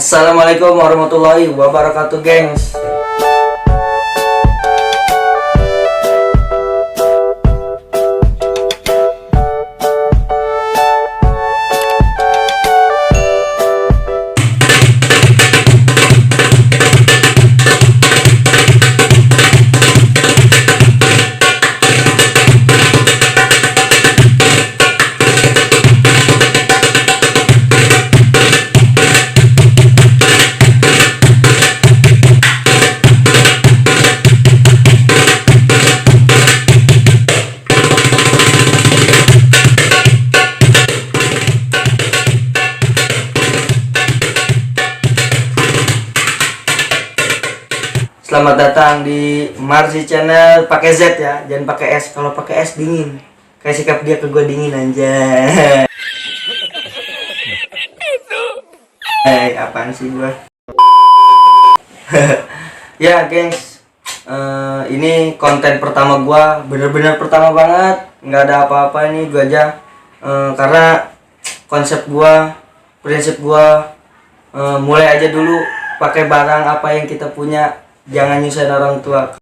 Assalamualaikum warahmatullahi wabarakatuh, gengs. Selamat datang di Marzi Channel. Pakai Z ya, jangan pakai S. Kalau pakai S dingin. Kayak sikap dia ke gue dingin aja. Apaan sih gue? Ya, gengs. Ini konten pertama gue, bener-bener pertama banget. Nggak ada apa-apa ini gue aja. Karena konsep gue, prinsip gue, mulai aja dulu pakai barang apa yang kita punya. Jangan nyusahin orang tua.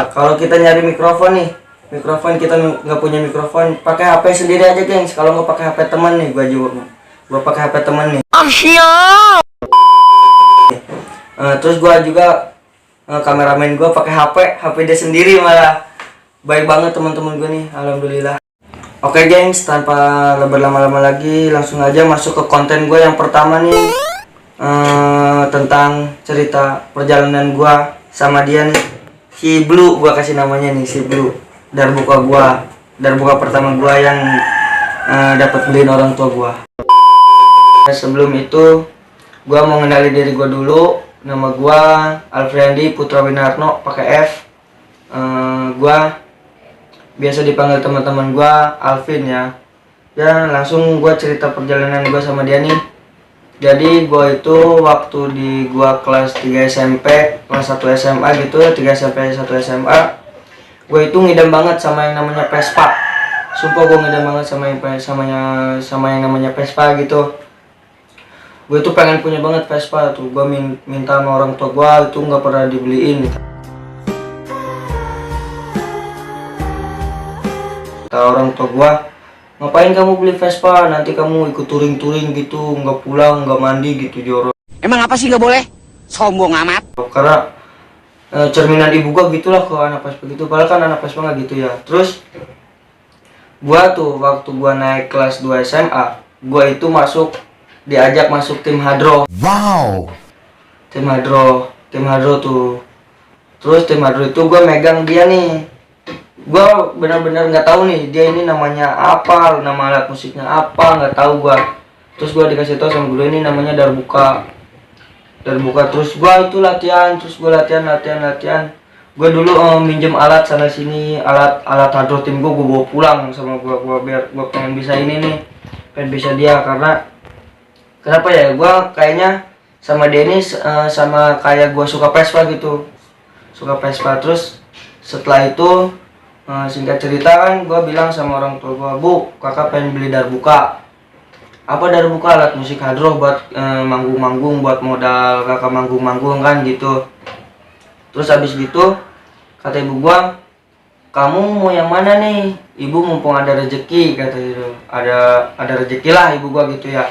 Kalau kita nyari mikrofon nih, kita nggak punya mikrofon, pakai HP sendiri aja, gengs. Kalau nggak pakai HP teman nih, gua pakai HP teman nih. Terus gua juga kameramen gua pakai HP dia sendiri, malah baik banget teman-teman gua nih, alhamdulillah. Oke, gengs, tanpa berlama-lama lagi, langsung aja masuk ke konten gua yang pertama nih. Tentang cerita perjalanan gua sama dia nih, si Blue. Gua kasih namanya nih, si Blue. Darbuka pertama gua yang dapat beliin orang tua gua. Sebelum itu gua mau kenalin diri gua dulu. Nama gua Alfriandi Putra Winarno, pakai F. Gua biasa dipanggil teman-teman gua Alvin ya. Ya, langsung gua cerita perjalanan gua sama dia nih. Jadi gue itu waktu di kelas 3 SMP, kelas 1 SMA gitu ya, 3 SMP 1 SMA, gue itu ngidam banget sama yang namanya Vespa. Sumpah gue ngidam banget sama yang namanya Vespa gitu. Gue itu pengen punya banget Vespa tuh. Gue minta sama orang tua gue, itu nggak pernah dibeliin. Kata orang tua gue, ngapain kamu beli Vespa? Nanti kamu ikut touring gitu, nggak pulang, nggak mandi gitu, jorok. Emang apa sih nggak boleh? Sombong amat. Karena cerminan ibu gua gitulah ke anak Vespa gitu. Padahal kan anak Vespa nggak gitu ya. Terus gua tuh waktu gua naik kelas 2 SMA, gua itu diajak masuk tim Hadro. Wow. Tim Hadro tuh. Terus tim Hadro itu gua megang dia nih. Gua benar-benar nggak tahu nih dia ini namanya apa, nama alat musiknya apa, nggak tahu gua. Terus gua dikasih tahu sama guru, ini namanya darbuka. Terus gua itu latihan, gua dulu minjem alat sana sini, alat hadro tim gua bawa pulang sama gua biar gua pengen bisa ini nih, pengen bisa dia. Karena kenapa ya, gua kayaknya sama dia ini sama kayak gua suka Vespa gitu, terus setelah itu singkat cerita kan gue bilang sama orang tua gue, Bu, kakak pengen beli darbuka. Apa darbuka? Alat musik hadro buat manggung-manggung, buat modal kakak manggung-manggung kan gitu. Terus habis gitu kata ibu gue, kamu mau yang mana nih? Ibu mumpung ada rezeki, kata gitu. Ada rezeki lah ibu gue gitu ya.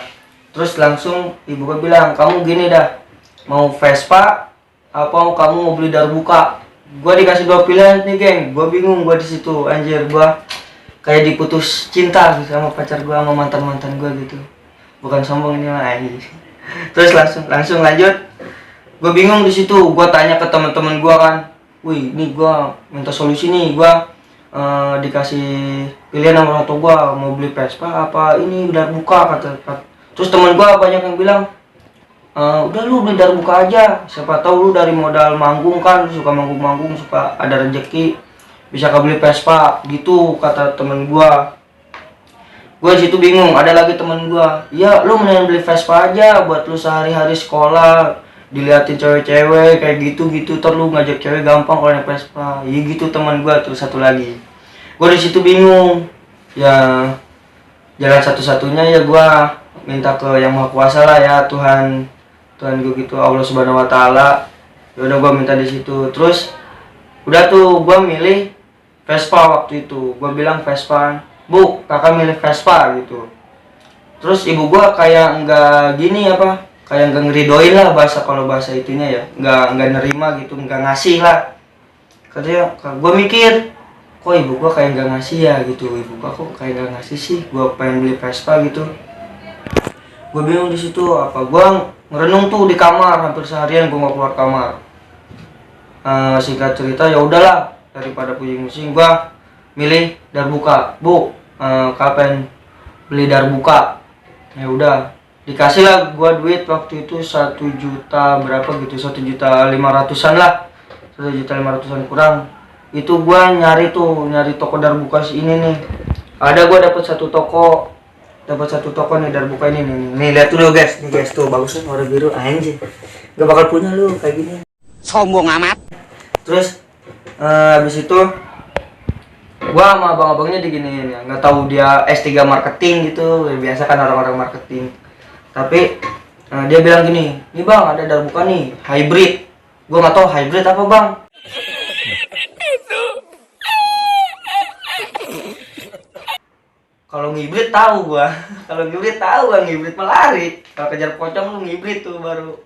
Terus langsung ibu gue bilang, kamu gini dah, mau Vespa apa kamu mau beli darbuka? Gue dikasih dua pilihan nih, geng. Gue bingung, gue di situ, anjir. Gue kayak diputus cinta sama pacar gue, sama mantan gue gitu. Bukan sombong ini mah, anjir. Terus langsung lanjut. Gue bingung di situ. Gue tanya ke teman-teman gue kan, wih, ini gue minta solusi nih. Gue dikasih pilihan sama orang tua gue, mau beli Vespa apa ini udah buka, kata. Terus teman gue banyak yang bilang, udah lu beli darbuka aja, siapa tahu lu dari modal manggung kan, lu suka manggung, suka ada rezeki, bisa kebeli Vespa gitu, kata temen gua. Gua situ bingung. Ada lagi temen gua, ya lu mending beli Vespa aja buat lu sehari-hari sekolah, diliatin cewek-cewek kayak gitu, terus lu ngajak cewek gampang kalau naik Vespa. Iya gitu teman gua tuh satu lagi. Gua di situ bingung. Ya jalan satu-satunya ya gua minta ke yang maha kuasa lah ya, Tuhan gue gitu, Allah Subhanahu Wa Taala. Ya udah gue minta di situ. Terus udah tuh gue milih Vespa waktu itu. Gue bilang Vespa, Bu kakak milih Vespa gitu. Terus ibu gue kayak nggak gini apa, kayak nggak ngeridoin lah bahasa, kalau bahasa itunya ya, nggak nerima gitu, nggak ngasih lah. Katanya gue mikir, kok ibu gue kayak nggak ngasih ya gitu, ibu gue kok kayak nggak ngasih sih, gue pengen beli Vespa gitu. Gue bingung di situ, apa gue ngerenung tuh di kamar hampir seharian, gue nggak keluar kamar. Singkat cerita ya udahlah, daripada pusing-pusing gue milih darbuka. Bu kapan beli darbuka? Ya udah dikasih lah gue duit waktu itu 1 juta berapa gitu, 1.500.000-an lah, 1.500.000-an kurang. Itu gue nyari toko darbuka ini nih. Ada, gue dapet satu toko nih darbuka ini nih. Lihat dulu guys, nih guys tuh bagusnya warna biru anjir. Gak bakal punya lu kayak gini. Sombong amat. Terus habis itu gua sama abang-abangnya diginiin ya, nggak tahu dia S3 marketing gitu, biasa kan orang-orang marketing. Tapi dia bilang gini, nih bang ada darbuka nih hybrid. Gua nggak tahu hybrid apa bang. Kalau ngibrit tahu gua, kalau ngibrit tahu bang, ngibrit melari. Kalau kejar pocong lu ngibrit tuh baru.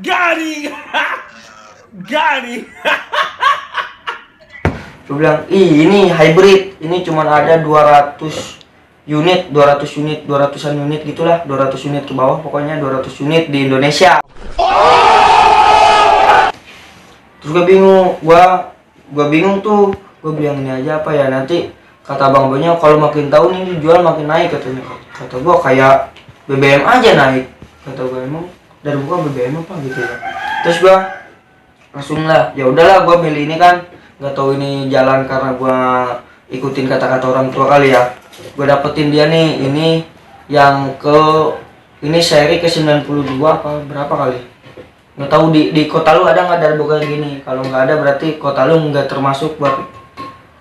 Gani. Gani. Gue bilang, ini hybrid, ini cuman ada 200 unit, 200-an unit gitulah, 200 unit ke bawah, pokoknya 200 unit di Indonesia. Terus gue bingung tuh, gue bilang ini aja apa ya, nanti kata abang-abangnya kalau makin tahun ini dijual makin naik katanya. Kata gue kayak BBM aja naik, kata gue emang dari buka BBM apa gitu ya. Terus gue langsung lah, ya udahlah gue milih ini kan. Gak tahu ini jalan karena gue ikutin kata-kata orang tua kali ya. Gue dapetin dia nih, ini yang ini seri ke 92 apa berapa kali. Gak tahu di kota lu ada nggak darbuka kayak gini. Kalau nggak ada berarti kota lu nggak termasuk buat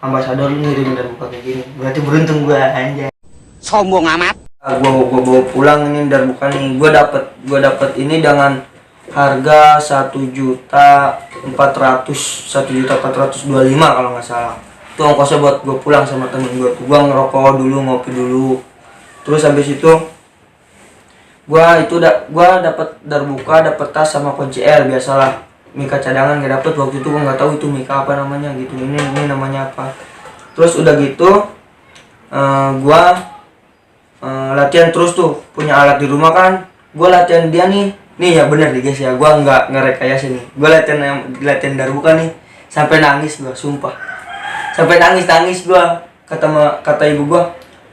ambasador lu ngirim darbuka kayak gini. Berarti beruntung gue anjay. Sombong amat. Gue bawa pulang ini darbuka nih. Gue dapet ini dengan harga 1.425.000 kalau nggak salah. Itu ongkosnya buat gue pulang sama temen gue. Gue ngerokok dulu, ngopi dulu. Terus habis itu gue dapet darbuka, dapet tas sama kunci L biasalah. Mika cadangan gak dapet waktu itu, gue nggak tahu itu Mika apa namanya gitu. Ini namanya apa? Terus udah gitu gue latihan terus tuh, punya alat di rumah kan. Gue latihan dia nih ya bener nih guys ya, gue nggak ngerekayasa nih. Gue latihan darbuka nih sampai nangis gue, sumpah. Sampai nangis gue. Kata ibu gue,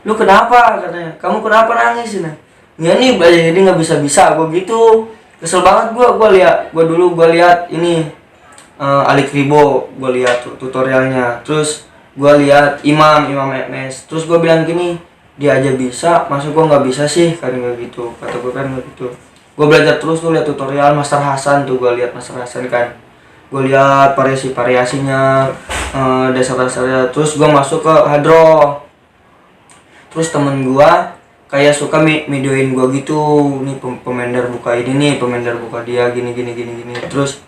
lu kenapa? Katanya, kamu kenapa nangis? Nah, ya nih belajar jadi nggak bisa gue gitu. Kesel banget gue lihat ini Alik Ribo, gue lihat tutorialnya. Terus gue lihat Imam MS. Terus gue bilang gini, dia aja bisa, masa gue nggak bisa sih? Kan nggak gitu, kata gue kan nggak gitu. Gue belajar terus tuh, lihat tutorial Master Hasan tuh, gue lihat Master Hasan kan. Gue lihat variasinya, dasar-dasarnya. Terus gue masuk ke hadroh. Terus temen gue kayak suka videoin gue gitu, nih pemain darbuka ini nih, pemain darbuka dia gini. Terus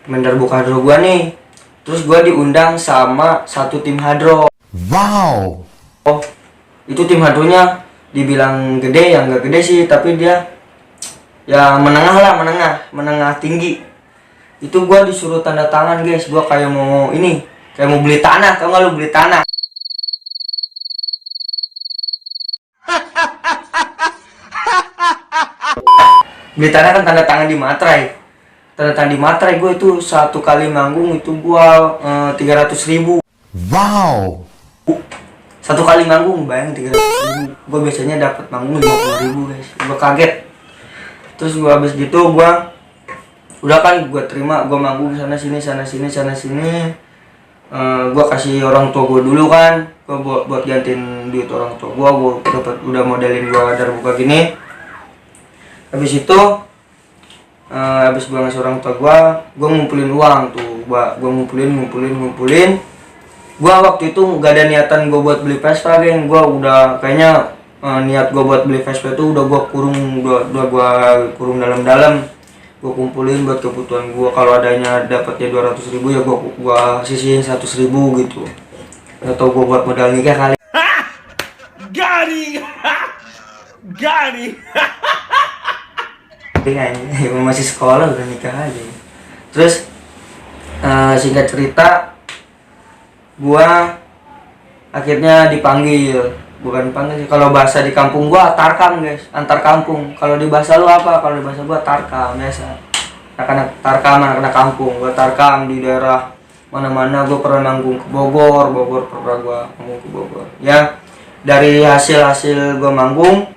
pemain darbuka hadroh gue nih. Terus gue diundang sama satu tim hadroh. Wow. Oh, itu tim hadrohnya dibilang gede, yang nggak gede sih, tapi dia ya menengah tinggi. Itu gue disuruh tanda tangan guys, gue kayak mau beli tanah. Tau gak lu beli tanah? Beli tanah kan tanda tangan di materai. Gue itu satu kali manggung itu gue 300.000. Wow. Satu kali manggung bayangin 300.000. Gue biasanya dapat manggung 50.000 guys. Gue kaget. Terus gue habis gitu udah kan gue terima, gue manggung sana sini. Gue kasih orang tua gue dulu kan, gue buat gantiin duit orang tua gue dapat udah modelin gue darbuka gini. Habis itu habis gue ngasih orang tua gue ngumpulin uang tuh, gue ngumpulin. Gue waktu itu nggak ada niatan gue buat beli Vespa, geng. Gue udah kayaknya niat gue buat beli Vespa itu udah gue kurung dalam-dalam, gue kumpulin buat kebutuhan gue. Kalau adanya dapatnya 200.000 ya gue sisihin 100.000 gitu, atau gue buat modal nikah kali. Garing. Garing. Emang masih sekolah udah nikah aja. Terus singkat cerita, gua akhirnya dipanggil, bukan dipanggil sih, kalau bahasa di kampung gua tarkam guys, antar kampung. Kalau di bahasa lu apa? Kalau di bahasa gua tarkam biasa. Anak-anak tarkam, anak-anak kampung. Gua tarkam di daerah mana-mana. Gua pernah nanggung ke Bogor pernah gua nanggung ke Bogor. Ya, dari hasil gua manggung,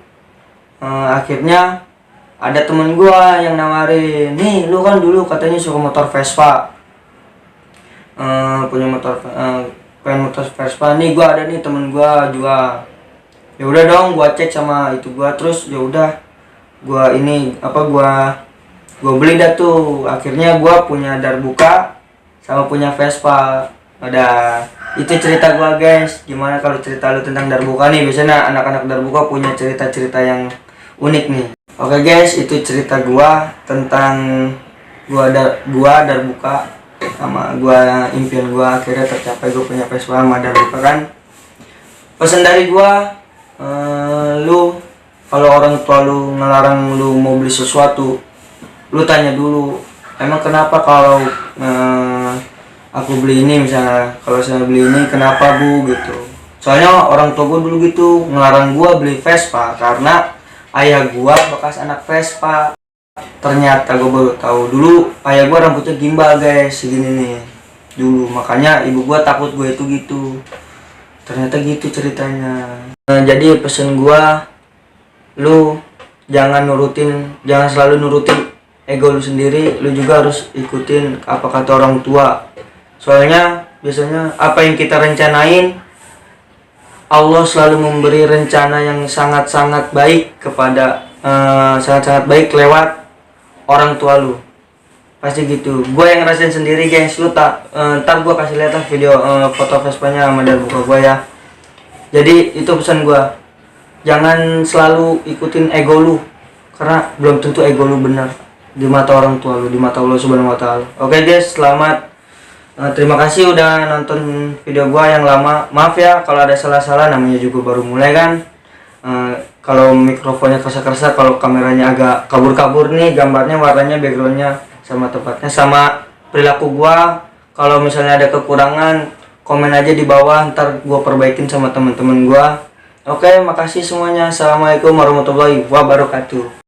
akhirnya ada temen gua yang nawarin, nih lu kan dulu katanya suka motor Vespa, pengen motor Vespa nih, gua ada nih temen gua jual. Ya udah dong, gua cek sama itu gua, terus ya udah gua beli dah tuh. Akhirnya gua punya darbuka sama punya Vespa. Udah, itu cerita gua guys. Gimana kalau cerita lu tentang darbuka nih? Biasanya anak-anak darbuka punya cerita-cerita yang unik nih. Oke guys, itu cerita gua tentang gua darbuka sama gua, impian gua akhirnya tercapai. Gua punya Vespa sama darbuka kan. Pesan dari gua, lu kalau orang tua lu ngelarang lu mau beli sesuatu, lu tanya dulu, emang kenapa kalau aku beli ini, misalnya kalau saya beli ini kenapa bu gitu. Soalnya orang tua gua dulu gitu ngelarang gua beli Vespa karena ayah gua bekas anak Vespa. Ternyata gua baru tahu, dulu ayah gua rambutnya gimbal guys, segini nih dulu, makanya ibu gua takut gua itu gitu. Ternyata gitu ceritanya. Jadi pesen gua, lu jangan selalu nurutin ego lu sendiri, lu juga harus ikutin apa kata orang tua. Soalnya biasanya apa yang kita rencanain, Allah selalu memberi rencana yang sangat-sangat baik kepada sangat-sangat baik lewat orang tua lu. Pasti gitu. Gue yang ngerasain sendiri guys. Lu ntar gue kasih lihat video foto Vespanya sama darbuka gue ya. Jadi itu pesan gue. Jangan selalu ikutin ego lu, karena belum tentu ego lu benar di mata orang tua lu, di mata Allah Subhanahu wa taala. Oke guys, selamat. Terima kasih udah nonton video gua yang lama. Maaf ya kalau ada salah-salah, namanya juga baru mulai kan. Kalau mikrofonnya kerasa-kerasa, kalau kameranya agak kabur-kabur nih, gambarnya, warnanya, backgroundnya, sama tempatnya, sama perilaku gua. Kalau misalnya ada kekurangan, komen aja di bawah, ntar gua perbaikin sama teman-teman gua. Oke, makasih semuanya. Assalamualaikum warahmatullahi wabarakatuh.